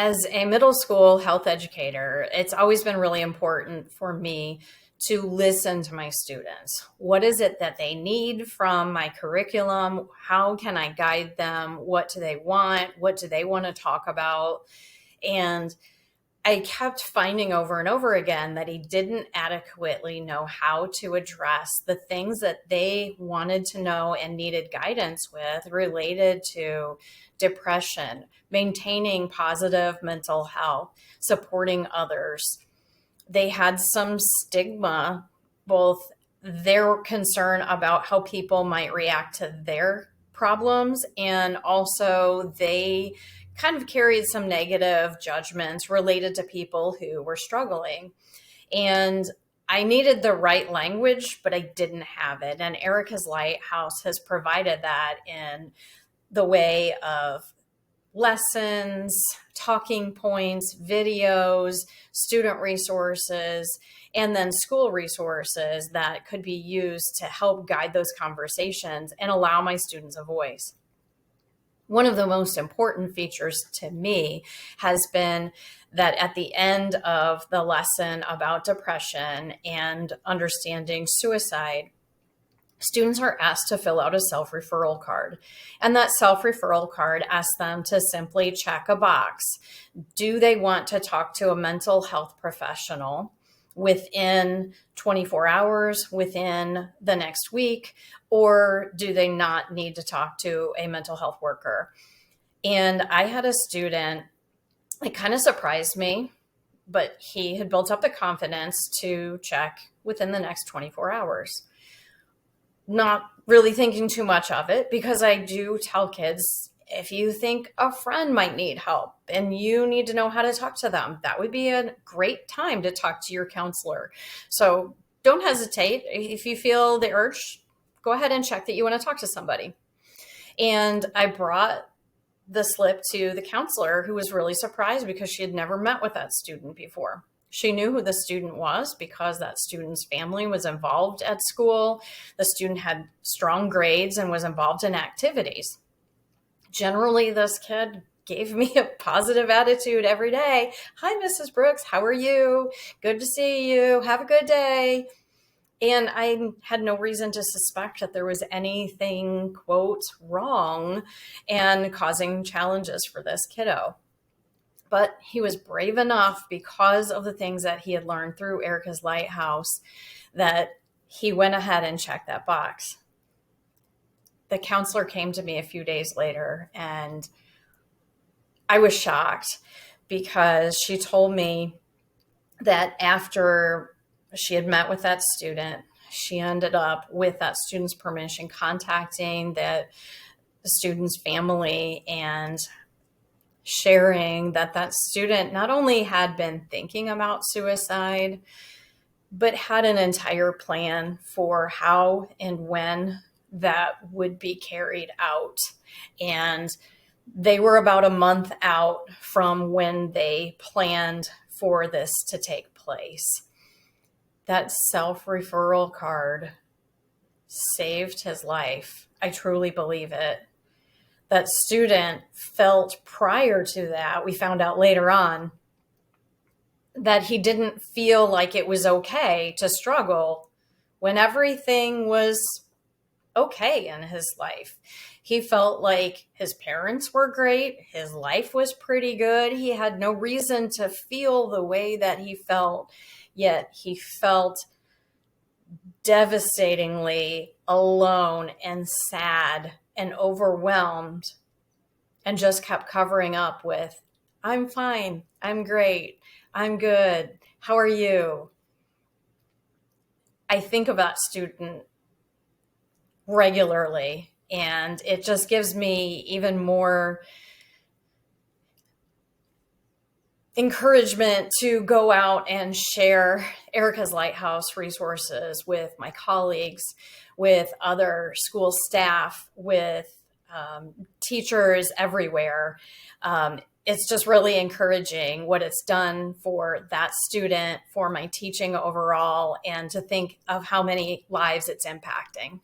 As a middle school health educator, it's always been really important for me to listen to my students. What is it that they need from my curriculum? How can I guide them? What do they want? What do they want to talk about? And I kept finding over and over again that he didn't adequately know how to address the things that they wanted to know and needed guidance with related to depression, maintaining positive mental health, supporting others. They had some stigma, both their concern about how people might react to their problems, and also they kind of carried some negative judgments related to people who were struggling. And I needed the right language, but I didn't have it. And Erika's Lighthouse has provided that in the way of lessons, talking points, videos, student resources, and then school resources that could be used to help guide those conversations and allow my students a voice. One of the most important features to me has been that at the end of the lesson about depression and understanding suicide, students are asked to fill out a self-referral card. And that self-referral card asks them to simply check a box. Do they want to talk to a mental health professional within 24 hours, within the next week, or do they not need to talk to a mental health worker? And I had a student, it kind of surprised me, but he had built up the confidence to check within the next 24 hours. Not really thinking too much of it, because I do tell kids, if you think a friend might need help and you need to know how to talk to them, that would be a great time to talk to your counselor. So don't hesitate. If you feel the urge, go ahead and check that you want to talk to somebody. And I brought the slip to the counselor, who was really surprised because she had never met with that student before. She knew who the student was because that student's family was involved at school. The student had strong grades and was involved in activities. Generally, this kid gave me a positive attitude every day. Hi, Mrs. Brooks. How are you? Good to see you. Have a good day. And I had no reason to suspect that there was anything, quote, wrong and causing challenges for this kiddo. But he was brave enough, because of the things that he had learned through Erika's Lighthouse, that he went ahead and checked that box. The counselor came to me a few days later, and I was shocked, because she told me that after she had met with that student, she ended up, with that student's permission, contacting the student's family and sharing that that student not only had been thinking about suicide, but had an entire plan for how and when that would be carried out. And they were about a month out from when they planned for this to take place. That self-referral card saved his life. I truly believe it. That student felt, prior to that, we found out later on, that he didn't feel like it was okay to struggle when everything was okay in his life. He felt like his parents were great. His life was pretty good. He had no reason to feel the way that he felt, yet he felt devastatingly alone and sad and overwhelmed, and just kept covering up with, I'm fine, I'm great, I'm good, how are you? I think of that student regularly, and it just gives me even more encouragement to go out and share Erika's Lighthouse resources with my colleagues, with other school staff, with teachers everywhere. It's just really encouraging what it's done for that student, for my teaching overall, and to think of how many lives it's impacting.